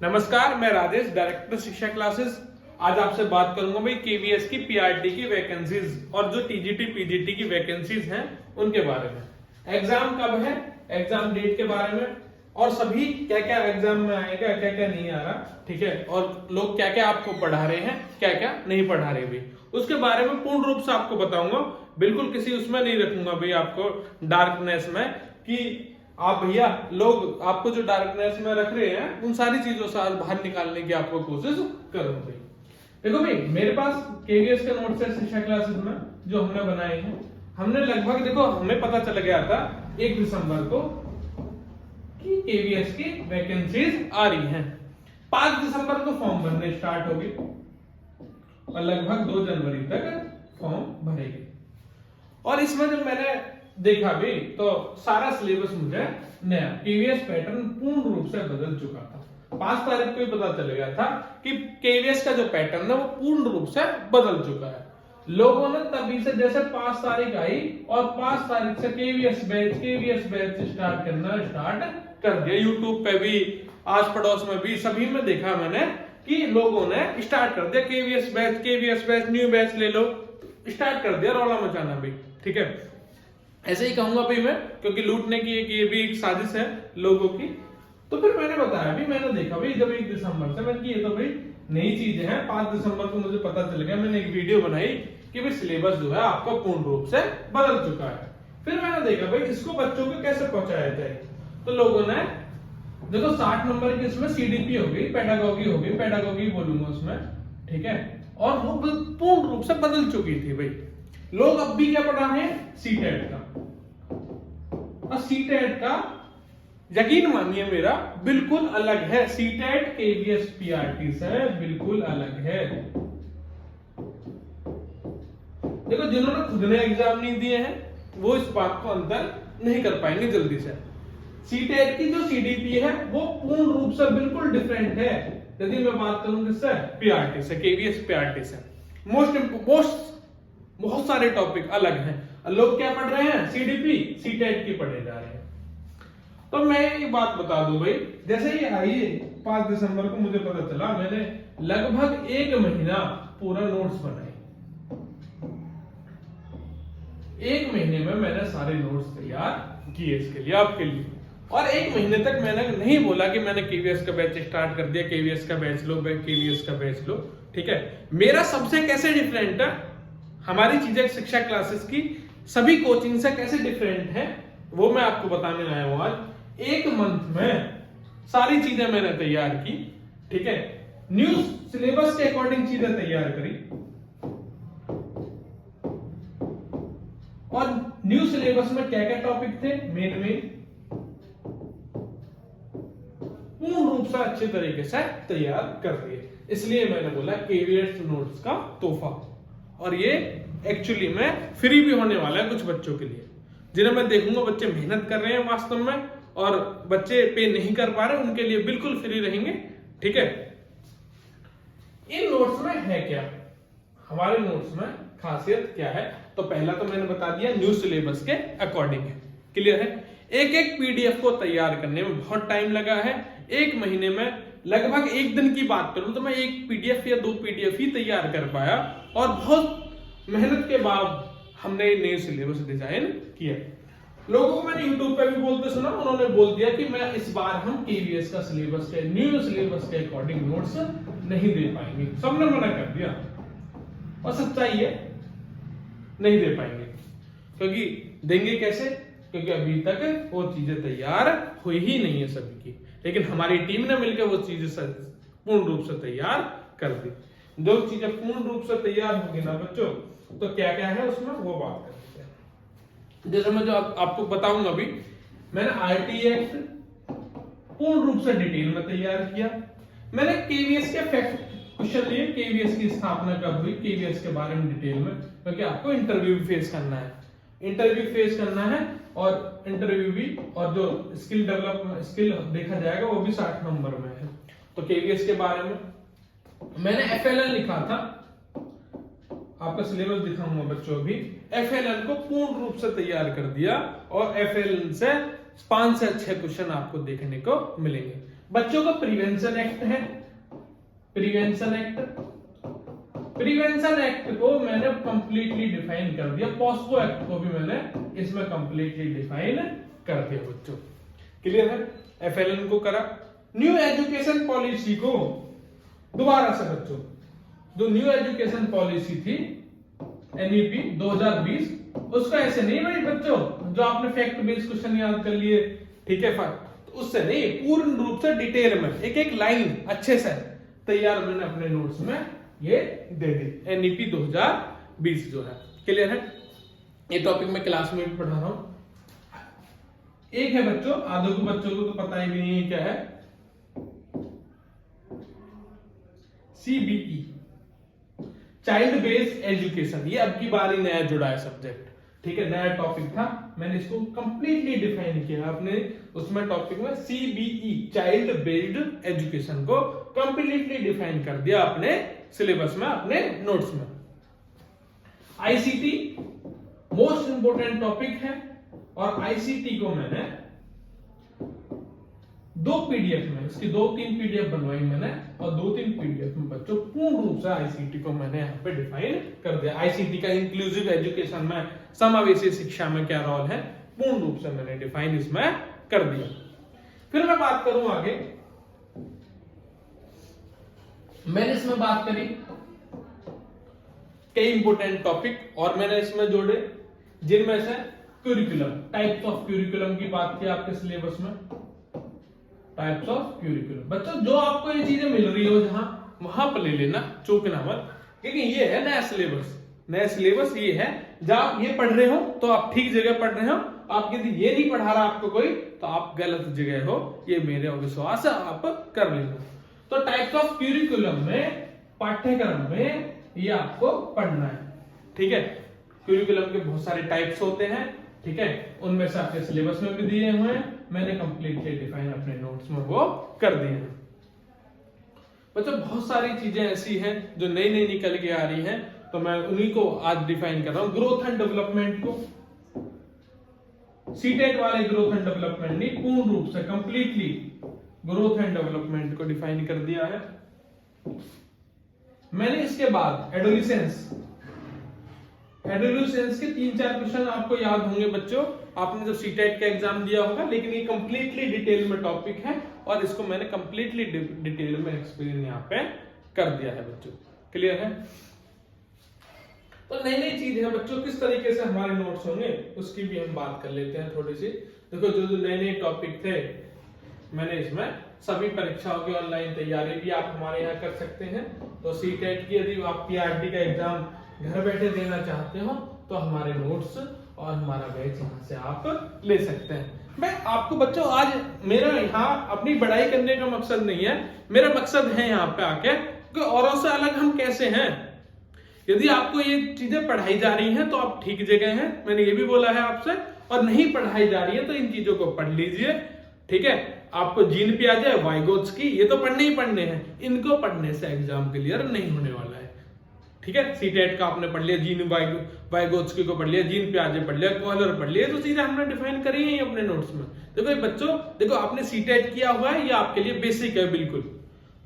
नमस्कार, मैं राजेश, डायरेक्टर शिक्षा क्लासेस। आज आपसे बात करूंगा भाई केवीएस की पीआरटी की वैकेंसीज और जो टीजीटी पीजीटी की वैकेंसीज हैं उनके बारे में। एग्जाम कब है, एग्जाम डेट के बारे में, और सभी क्या क्या एग्जाम में आएगा, क्या क्या नहीं आ रहा, ठीक है, और लोग क्या क्या आपको पढ़ा रहे हैं, क्या क्या नहीं पढ़ा रहे भाई, उसके बारे में पूर्ण रूप से आपको बताऊंगा। बिल्कुल किसी उसमें नहीं रखूंगा भाई आपको डार्कनेस में कि आप भैया लोग आपको जो डार्कनेस में रख रहे हैं उन सारी चीजों से आज बाहर निकालने की आपको कोशिश करूंगा भाई। देखो भाई, मेरे पास केवीएस के नोट्स है शिक्षा क्लासेस में जो हमने बनाए हैं। हमने लगभग, देखो, हमें पता चल गया था 1 दिसंबर को कि केवीएस की वैकेंसीज आ रही हैं। 5 दिसंबर को फॉर्म भरने स्टार्ट हो गए और लगभग 2 जनवरी तक फॉर्म भरेंगे। और इसमें जब मैंने देखा भी तो सारा सिलेबस मुझे नया, केवीएस पैटर्न पूर्ण रूप से बदल चुका था। 5 तारीख को ही पता चल गया था कि केवीएस का जो पैटर्न है वो पूर्ण रूप से बदल चुका है। लोगों ने तभी से, जैसे 5 तारीख आई और 5 तारीख से केवीएस बैच स्टार्ट करना स्टार्ट कर दिया। यूट्यूब पे भी, आस पड़ोस में भी, सभी में देखा मैंने कि लोगों ने स्टार्ट कर दिया केवीएस बैच न्यू बैच ले लो, स्टार्ट कर दिया रौला मचाना भी, ठीक है। ऐसे ही कहूंगा भाई मैं, क्योंकि लूटने की ये भी एक साजिश है लोगों की। तो फिर मैंने बताया भी, मैंने देखा भाई जब 1 दिसंबर से मैंने, ये तो भाई नई चीजें हैं। 5 दिसंबर को मुझे पता चल गया, मैंने एक वीडियो बनाई कि भाई सिलेबस जो है आपका पूर्ण रूप से बदल चुका है। फिर मैंने देखा भाई इसको बच्चों को कैसे पहुंचाया जाए। तो लोगों ने, देखो, 60 नंबर की इसमें सीडीपी हो गई, पेडागोगी बोलूंगा उसमें, ठीक है, और वो पूर्ण रूप से बदल चुकी थी भाई। लोग अब भी क्या पढ़ा रहे हैं, सीटेट का। और सीटेट का यकीन मानिए मेरा बिल्कुल अलग है। सीटेट केवीएस पीआरटी से बिल्कुल अलग है। देखो, जिन्होंने खुद ने एग्जाम नहीं दिए हैं वो इस बात को अंतर नहीं कर पाएंगे जल्दी से। सीटेट की जो सीडीपी है वो पूर्ण रूप से बिल्कुल डिफरेंट है यदि मैं बात करूं किससे, पीआरटी से, केवीएस पीआरटी से। बहुत सारे टॉपिक अलग हैं। लोग क्या पढ़ रहे हैं, सीडीपी सीटेट की पढ़े जा रहे हैं। तो मैं एक बात बता दूं भाई, जैसे ही आई 5 दिसंबर को मुझे पता चला, मैंने लगभग 1 महीना पूरा नोट्स बनाए। 1 महीने में मैंने सारे नोट्स तैयार किए इसके लिए, आपके लिए। और 1 महीने तक मैंने नहीं बोला कि मैंने केवीएस का बैच स्टार्ट कर दिया, केवीएस का बैच लो, केवीएस का बैच लो, ठीक है। मेरा सबसे कैसे डिफरेंट है, हमारी चीजें शिक्षा क्लासेस की सभी कोचिंग से कैसे डिफरेंट है, वो मैं आपको बताने आया हूं आज। 1 मंथ में सारी चीजें मैंने तैयार की, ठीक है। न्यू सिलेबस के अकॉर्डिंग चीजें तैयार करी, और न्यू सिलेबस में क्या क्या टॉपिक थे मेन पूर्ण रूप से अच्छे तरीके से तैयार कर दिए। इसलिए मैंने बोला केवीएस नोट्स का तोहफा। और ये एक्चुअली में फ्री भी होने वाला है कुछ बच्चों के लिए, जिन्हें मैं देखूंगा बच्चे मेहनत कर रहे हैं वास्तव में, और बच्चे पे नहीं कर पा रहे, उनके लिए बिल्कुल फ्री रहेंगे, ठीक है। इन नोट्स में है क्या, हमारे नोट्स में खासियत क्या है, तो पहला तो मैंने बता दिया न्यू सिलेबस के अकॉर्डिंग है, क्लियर है। एक पीडीएफ को तैयार करने में बहुत टाइम लगा है। 1 महीने में लगभग 1 दिन की बात करूं तो मैं 1 पीडीएफ या 2 पीडीएफ ही तैयार कर पाया, और बहुत मेहनत के बाद हमने नए सिलेबस डिजाइन किया। लोगों को मैंने यूट्यूब पे भी बोलते सुना, उन्होंने बोल दिया कि मैं इस बार हम केवीएस का सिलेबस के, न्यू सिलेबस के अकॉर्डिंग नोट्स नहीं दे पाएंगे। सबने मना कर दिया, और सच्चाई है, नहीं दे पाएंगे। क्योंकि देंगे कैसे, क्योंकि अभी तक वो चीजें तैयार हुई ही नहीं है सभी की, लेकिन हमारी टीम ने मिलकर वो चीजें पूर्ण रूप से तैयार कर दी। जो चीजें पूर्ण रूप से तैयार होगी ना बच्चों, तो क्या क्या है उसमें वो बात करते हैं। जैसे मैं जो आपको बताऊंगा अभी, मैंने आरटी एक्ट पूर्ण रूप से डिटेल में तैयार किया। मैंने केवीएस के फैक्ट क्वेश्चन लिए, केवीएस की स्थापना कब हुई, केवीएस के बारे में डिटेल में, क्योंकि आपको इंटरव्यू फेस करना है, और इंटरव्यू भी, और जो स्किल डेवलपमेंट स्किल देखा जाएगा वो भी 60 नंबर में है। तो केवीएस के बारे में मैंने एफएलएन लिखा था, आपका सिलेबस दिखाऊंगा बच्चों भी। एफएलएन को पूर्ण रूप से तैयार कर दिया, और एफएलएन से 5 से 6 क्वेश्चन आपको देखने को मिलेंगे। बच्चों का प्रिवेंशन एक्ट है, प्रिवेंशन एक्ट को मैंने कंप्लीटली डिफाइन कर दिया, पॉस्को एक्ट को भी मैंने इसमें कंप्लीटली डिफाइन कर दिया बच्चों। क्लियर है? एफएलएन को करा। न्यू एजुकेशन पॉलिसी को दोबारा से बच्चों, जो न्यू एजुकेशन पॉलिसी थी एनईपी 2020, उसका ऐसे नहीं भाई बच्चों जो आपने फैक्ट बेस्ड क्वेश्चन याद कर लिए, ठीक है, तो उससे नहीं, पूर्ण रूप से डिटेल में एक एक लाइन अच्छे से तैयार मैंने अपने नोट्स में ये दे दी, एनईपी 2020 जो है। क्लियर है? ये टॉपिक मैं क्लास में भी पढ़ा रहा हूं। एक है बच्चों, आधे को बच्चों को तो पता ही नहीं है क्या है, सीबीई, चाइल्ड बेस्ड एजुकेशन। ये अब की बार ही नया जुड़ा है सब्जेक्ट, ठीक है, नया टॉपिक था, मैंने इसको कंप्लीटली डिफाइन किया अपने उसमें टॉपिक में। सीबीई, चाइल्ड बेस्ड एजुकेशन को कंप्लीटली डिफाइन कर दिया अपने सिलेबस में, अपने नोट्स में। आईसीटी मोस्ट इंपोर्टेंट टॉपिक है, और आईसीटी को मैंने 2 पीडीएफ में, इसकी 2-3 पीडीएफ बनवाई मैंने, और 2-3 पीडीएफ में बच्चों पूर्ण रूप से आईसीटी को मैंने यहाँ पे डिफाइन कर दिया। आईसीटी का इंक्लूसिव एजुकेशन में, समावेशी शिक्षा में क्या रोल है, पूर्ण रूप से मैंने डिफाइन इसमें कर दिया। फिर मैं बात करूं आगे, मैंने इसमें बात करी कई इंपोर्टेंट टॉपिक और मैंने इसमें जोड़े, जिनमें से क्यूरिकुलम, टाइप्स ऑफ क्यूरिकुलम की बात की आपके सिलेबस में, टाइप्स ऑफ क्यूरिकुलम। बच्चों जो आपको ये चीजें मिल रही हो जहां, वहां पर ले लेना, चूकना मत, क्योंकि ये है नया सिलेबस। नया सिलेबस ये है, जब आप ये पढ़ रहे हो तो आप ठीक जगह पढ़ रहे हो, आप यदि ये नहीं पढ़ा रहा आपको कोई तो आप गलत जगह हो, ये मेरे विश्वास है, आप कर लेना। तो टाइप्स ऑफ क्यूरिकुलम में, पाठ्यक्रम में ये आपको पढ़ना है, ठीक है। क्यूरिकुलम के बहुत सारे टाइप्स होते हैं, ठीक है, उनमें से आपके सिलेबस में भी दिए हुए हैं, मैंने कंप्लीटली डिफाइन अपने नोट्स में वो कर दिए हैं। बच्चों बहुत सारी चीजें ऐसी हैं जो नई नई निकल के आ रही हैं, तो मैं उन्हीं को आज डिफाइन कर रहा हूं। ग्रोथ एंड डेवलपमेंट को, सीटेट वाले ग्रोथ एंड डेवलपमेंट नहीं, पूर्ण रूप से कंप्लीटली ग्रोथ एंड डेवलपमेंट को डिफाइन कर दिया है मैंने। इसके बाद एडोलेसेंस के 3-4 क्वेश्चन आपको याद होंगे बच्चों, आपने जब सीटेट का एग्जाम दिया होगा, लेकिन ये कंप्लीटली डिटेल में टॉपिक है और इसको मैंने कंप्लीटली डिटेल में एक्सप्लेन यहाँ पे कर दिया है बच्चों। क्लियर है? तो नई नई चीज है बच्चों, किस तरीके से हमारे नोट्स होंगे उसकी भी हम बात कर लेते हैं थोड़ी सी। देखो जो नए नए टॉपिक थे मैंने इसमें सभी परीक्षाओं की ऑनलाइन तैयारी भी आप हमारे यहाँ कर सकते हैं। तो सीटेट की यदि आप पीआरटी का एग्जाम घर बैठे देना चाहते हो तो हमारे नोट्स और हमारा बैच यहाँ से आप ले सकते हैं। मैं आपको बच्चों आज मेरा यहाँ अपनी पढ़ाई करने का मकसद नहीं है, मेरा मकसद है यहाँ पे आके कि औरों से अलग हम कैसे हैं। यदि आपको ये चीजें पढ़ाई जा रही हैं तो आप ठीक जगह हैं, मैंने ये भी बोला है आपसे, और नहीं पढ़ाई जा रही है तो इन चीजों को पढ़ लीजिए, ठीक है। आपको जीन पे आ जाए, वाइगोट्स की, ये तो पढ़ने ही पढ़ने हैं, इनको पढ़ने से एग्जाम क्लियर नहीं होने वाला है, ठीक है। सीटेट का आपने पढ़ लिया, जीन वाइगोट्स को पढ़ लिया, जीन पे आजे पढ़ लिया, कोहलर पढ़ लिया, तो चीजें हमने डिफाइन करी है अपने नोट्स में। देखो बच्चों, देखो आपने सीटेट किया हुआ है, ये आपके लिए बेसिक है बिल्कुल,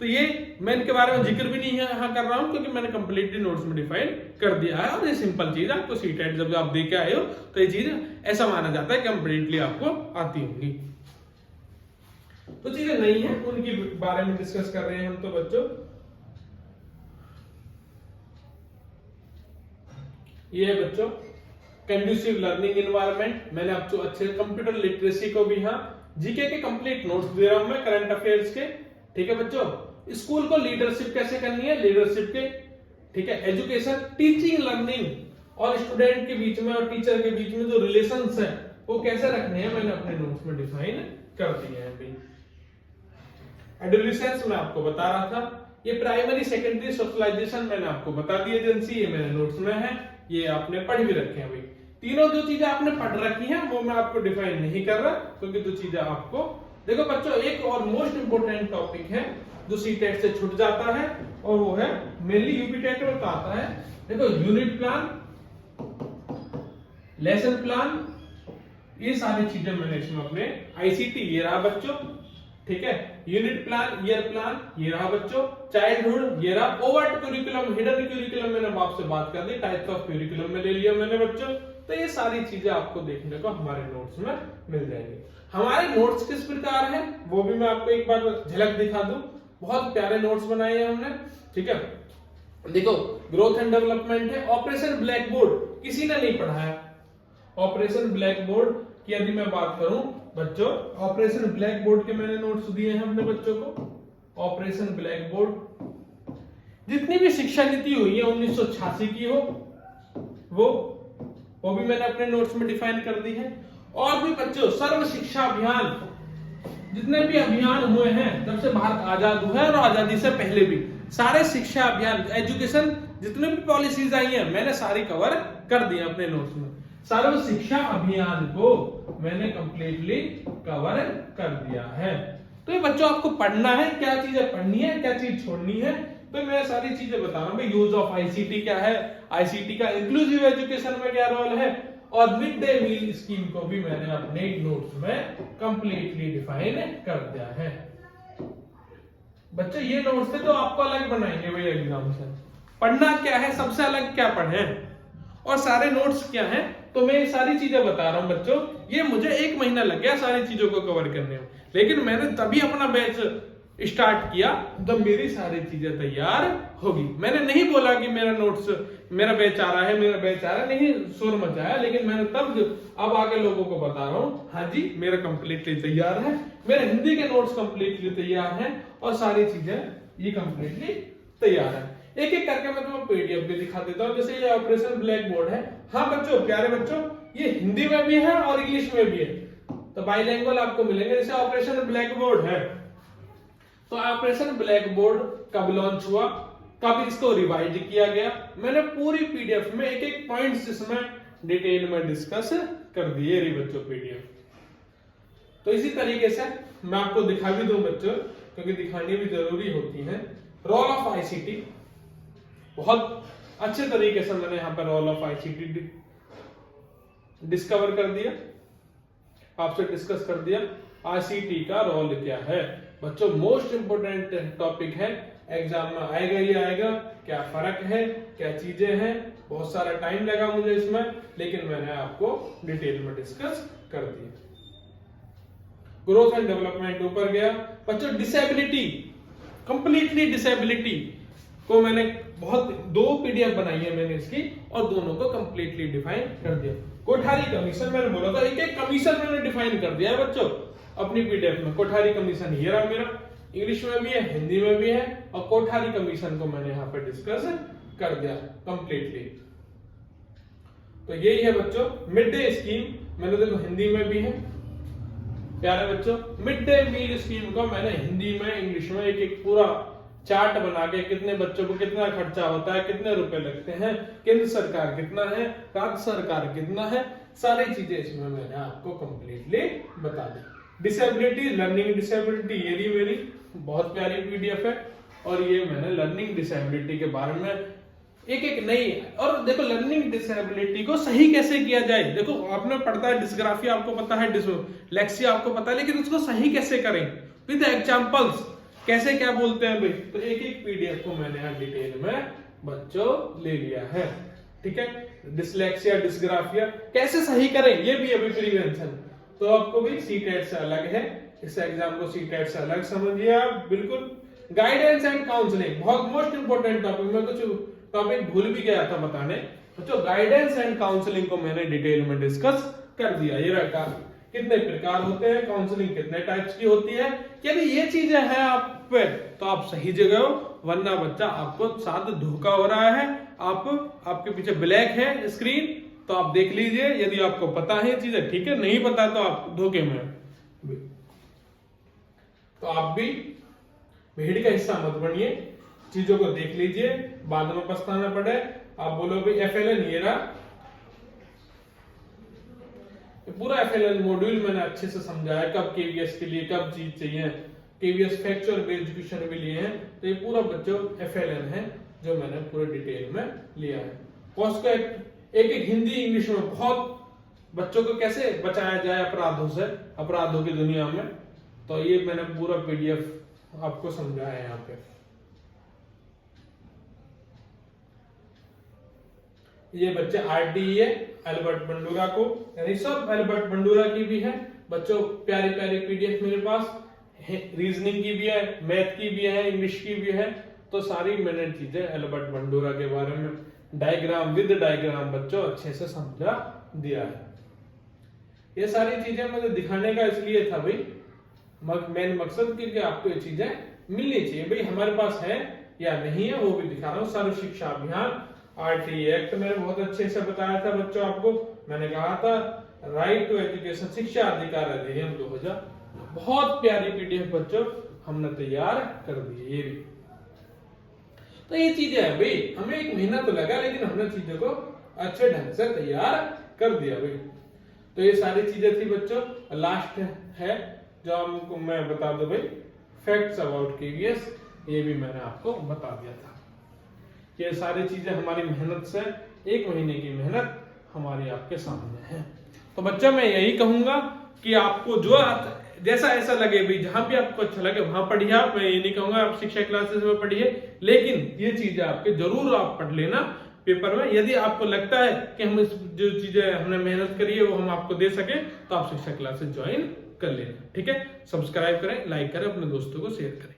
तो ये मैं इनके बारे में जिक्र भी नहीं है यहाँ कर रहा हूं क्योंकि मैंने कंप्लीटली नोट्स में डिफाइन कर दिया है। और ये सिंपल चीज है, आपको सीटेट जब आप दे के आए हो तो ये चीज ऐसा माना जाता है कंप्लीटली आपको आती होंगी। तो चीजें नहीं है, उनके बारे में डिस्कस कर रहे हैं हम। तो बच्चों ये है बच्चों कंड्यूसिव लर्निंग एनवायरनमेंट। मैंने आपको अच्छे कंप्यूटर लिटरेसी को भी यहाँ जीके के कंप्लीट नोट्स दे रहा हूं मैं, करंट अफेयर्स के, ठीक है बच्चों। स्कूल को लीडरशिप कैसे करनी है, लीडरशिप के, ठीक है, एजुकेशन, टीचिंग लर्निंग और स्टूडेंट के बीच में और टीचर के बीच में जो रिलेशंस है वो कैसे रखने हैं, मैंने अपने नोट्स में डिफाइन कर दिए हैं अभी। एडोलेसेंस में आपको बता रहा था, ये प्राइमरी सेकेंडरी सोशलाइजेशन मैंने आपको बता दी एजेंसी, ये मेरे नोट्स में है, ये आपने पढ़ भी रखे हैं भाई। तीनों जो चीजें आपने पढ़ रखी हैं वो मैं आपको डिफाइन नहीं कर रहा क्योंकि जो चीजें आपको, देखो बच्चों एक और मोस्ट इंपोर्टेंट टॉपिक है जो सीटेट से छूट जाता है और वो है मेनली यूपी टेट में आता है। देखो यूनिट प्लान, लेसन प्लान, ये सारी चीजें मैंने इसमें अपने आईसीटी, ये रहा बच्चों, ठीक है, यूनिट प्लान, ईयर प्लान ये रहा बच्चों, चाइल्डहुड ये रहा, ओवर्ट करिकुलम, हिडन करिकुलम मैंने आपसे बात कर दी, टाइप्स ऑफ करिकुलम में ले लिया मैंने बच्चों। तो ये सारी चीजें आपको देखने को हमारे नोट्स में मिल जाएंगी। हमारे नोट्स किस प्रकार है वो भी मैं आपको एक बार झलक दिखा दूं। बहुत प्यारे नोट्स बनाए हैं हमने, ठीक है। देखो ग्रोथ एंड डेवलपमेंट है, ऑपरेशन ब्लैक बोर्ड किसी ने नहीं पढ़ाया। ऑपरेशन ब्लैक बोर्ड की यदि मैं बात करूं बच्चों, ऑपरेशन ब्लैक बोर्ड के मैंने नोट्स दिए हैं अपने बच्चों को। ऑपरेशन ब्लैक बोर्ड जितनी भी शिक्षा नीति हुई है 1986 की हो वो भी मैंने अपने नोट्स में डिफाइन कर दी है। और भी बच्चों सर्व शिक्षा अभियान, जितने भी अभियान हुए हैं तब से भारत आजाद हुआ है और आजादी से पहले भी सारे शिक्षा अभियान, एजुकेशन जितने भी पॉलिसीज आई हैं मैंने सारी कवर कर दी अपने नोट्स में। सर्व शिक्षा अभियान को मैंने कंप्लीटली कवर कर दिया है। तो ये बच्चों आपको पढ़ना है, क्या चीजें पढ़नी है क्या चीज छोड़नी है, तो मैं सारी चीजें बता रहा हूं। यूज ऑफ आईसीटी क्या है, आईसीटी का इंक्लूसिव एजुकेशन में क्या रोल है, और मिड डे मील स्कीम को भी मैंने अपने नोट्स में कंप्लीटली डिफाइन कर दिया है। बच्चे ये नोट्स थे तो आपको अलग बनाएंगे भाई एग्जाम से। पढ़ना क्या है, सबसे अलग क्या पढ़े और सारे नोट्स क्या हैं, तो मैं ये सारी चीजें बता रहा हूं बच्चों। ये मुझे 1 महीना लग गया सारी चीजों को कवर करने में, लेकिन मैंने तभी अपना बैच स्टार्ट किया जब मेरी सारी चीजें तैयार होगी। मैंने नहीं बोला कि मेरा बैच आ रहा है, मेरा बैच आ रहा है, नहीं शोर मचाया, लेकिन मैंने अब आगे लोगों को बता रहा हूँ हाँ जी मेरा कंप्लीटली तैयार है, मेरे हिंदी के नोट्स कंप्लीटली तैयार हैं और सारी चीजें ये कंप्लीटली तैयार है। एक एक करके मैं तुम्हें पीडीएफ भी दिखा देता हूँ। जैसे ये ऑपरेशन ब्लैक बोर्ड है, हाँ बच्चों प्यारे बच्चों ये हिंदी में भी है और इंग्लिश में भी है, तो बाइलिंगुअल आपको मिलेंगे। जैसे ऑपरेशन ब्लैक बोर्ड है, तो ऑपरेशन ब्लैक बोर्ड कब लॉन्च हुआ, कब इसको रिवाइज किया गया, मैंने पूरी पीडीएफ में एक एक पॉइंट्स इसमें डिटेल में डिस्कस कर दिए रे बच्चों पीडीएफ। तो इसी तरीके से मैं आपको दिखा भी दूं बच्चों, क्योंकि दिखानी भी जरूरी होती है। रोल ऑफ आईसीटी बहुत अच्छे तरीके से मैंने यहाँ पर रोल ऑफ आईसीटी डिस्कवर कर दिया, आपसे डिस्कस कर दिया। आईसीटी का रोल क्या है बच्चों, मोस्ट इंपोर्टेंट टॉपिक है, एग्जाम में आएगा ही आएगा। क्या फर्क है, क्या चीजें हैं, बहुत सारा टाइम लगा मुझे इसमें, लेकिन मैंने आपको डिटेल में डिस्कस कर दिया। ग्रोथ एंड डेवलपमेंट ऊपर गया बच्चों। डिसेबिलिटी, कंप्लीटली डिसेबिलिटी को मैंने बहुत 2 पीडीएफ बनाई है मैंने इसकी, और दोनों को कंप्लीटली डिफाइन कर दिया। कोठारी कमीशन मैंने बोला था, एक एक कमीशन मैंने डिफाइन कर दिया है बच्चों अपनी पीडीएफ में। कोठारी कमीशन ये रहा मेरा, इंग्लिश में भी है हिंदी में भी है, और कोठारी कमीशन को मैंने यहाँ पे डिस्कस कर दिया कंप्लीटली। तो यही है बच्चों मिड डे स्कीम, मैंने देखो हिंदी में भी है प्यारे बच्चों। मिड डे मील स्कीम को मैंने हिंदी में इंग्लिश में एक एक पूरा चार्ट बना के, कितने बच्चों को कितना खर्चा होता है, कितने रुपए लगते हैं, केंद्र सरकार कितना है, राज्य सरकार कितना है, सारी चीजें इसमें मैंने आपको कंप्लीटली बता दी। डिसेबिलिटी, लर्निंग डिसेबिलिटी ये भी मेरी बहुत प्यारी पीडीएफ है, और ये मैंने लर्निंग डिसेबिलिटी के बारे में एक एक नई, और देखो लर्निंग डिसेबिलिटी को सही कैसे किया जाए। देखो आपने पढ़ता है डिस्ग्राफिया, आपको पता है डिसलेक्सिया आपको पता है, लेकिन उसको सही कैसे करें विद एग्जांपल्स, कैसे क्या बोलते हैं भाई। तो एक एक पीडीएफ को मैंने यहाँ डिटेल में बच्चों ले लिया है, ठीक है। डिसलेक्सिया, डिस्ग्राफिया कैसे सही करें ये भी अभी प्रिवेंशन, तो आपको भी सीटेट से अलग है, इस एग्जाम को सीटेट से अलग समझिए आप बिल्कुल। गाइडेंस एंड काउंसलिंग बहुत मोस्ट इंपोर्टेंट टॉपिक, मैं कुछ टॉपिक भूल भी गया था बताने। तो गाइडेंस एंड काउंसलिंग को मैंने डिटेल में डिस्कस कर दिया। ये रखा कितने प्रकार होते हैं, काउंसलिंग कितने टाइप्स की होती है, यदि ये चीजें हैं आप पे तो आप सही जगह हो, वरना बच्चा आपको साथ धोखा हो रहा है। आपके पीछे ब्लैक है स्क्रीन, तो आप देख लीजिए, यदि आपको पता है ये चीजें ठीक है, नहीं पता तो आप धोखे में। तो आप भी भीड़ का हिस्सा मत बनिए, चीजों को देख लीजिए, बाद में पछताना पड़े। आप बोलो भाई एफएलएन ये रहा, पूरा एफएलएन मॉड्यूल मैंने अच्छे से समझाया, कब केवीएस के लिए कब चीज चाहिए, केवीएस फैक्चुअल बेस्ड क्वेश्चन भी लिए हैं। तो ये पूरा बच्चों एफएलएन है जो मैंने पूरे डिटेल में लिया है। उसको एक एक हिंदी इंग्लिश में बहुत बच्चों को कैसे बचाया जाए अपराधों से, अपराधों की दुनिया में, तो ये मैंने पूरा पीडीएफ आपको समझाया है यहाँ पे। ये बच्चे RTE है एल्बर्ट बंडूरा को, यानी सब एल्बर्ट बंडूरा की भी है बच्चों। प्यारी प्यारी PDF मेरे पास रीजनिंग की भी है, मैथ की भी है, इंग्लिश की भी है, तो सारी मैंने चीजें एल्बर्ट बंडूरा के बारे में डायग्राम विद डायग्राम बच्चों अच्छे से समझा दिया है। ये सारी चीजें मुझे दिखाने का इसलिए था भाई, मेन मकसद कि आपको ये चीजें मिलनी चाहिए भाई, हमारे पास है या नहीं है वो भी दिखा रहा हूँ। सर्व शिक्षा अभियान RTE एक्ट मैंने बहुत अच्छे से बताया था बच्चों आपको। मैंने कहा था राइट टू एजुकेशन, शिक्षा अधिकार अधिनियम 2000, बहुत प्यारी PDF बच्चों हमने तैयार कर दी। ये भी तो ये चीजें है भाई, हमें एक महीना तो लगा लेकिन हमने चीजों को अच्छे ढंग से तैयार कर दिया भाई। तो ये सारी चीजें थी बच्चों। लास्ट है जो हमको मैं बता दूं भाई, फैक्ट्स अबाउट KVS, ये भी मैंने आपको बता दिया था। ये सारी चीजें हमारी मेहनत से, 1 महीने की मेहनत हमारी आपके सामने है। तो बच्चा मैं यही कहूंगा कि आपको जो जैसा ऐसा लगे भी, जहां भी आपको अच्छा लगे वहां पढ़िए आप। मैं ये नहीं कहूंगा आप शिक्षा क्लासेस में पढ़िए, लेकिन ये चीजें आपके जरूर आप पढ़ लेना पेपर में। यदि आपको लगता है कि हम इस जो चीजें हमने मेहनत करी है वो हम आपको दे सके तो आप शिक्षा क्लासेस ज्वाइन कर लेना। ठीक है, सब्सक्राइब करें, लाइक करें, अपने दोस्तों को शेयर करें।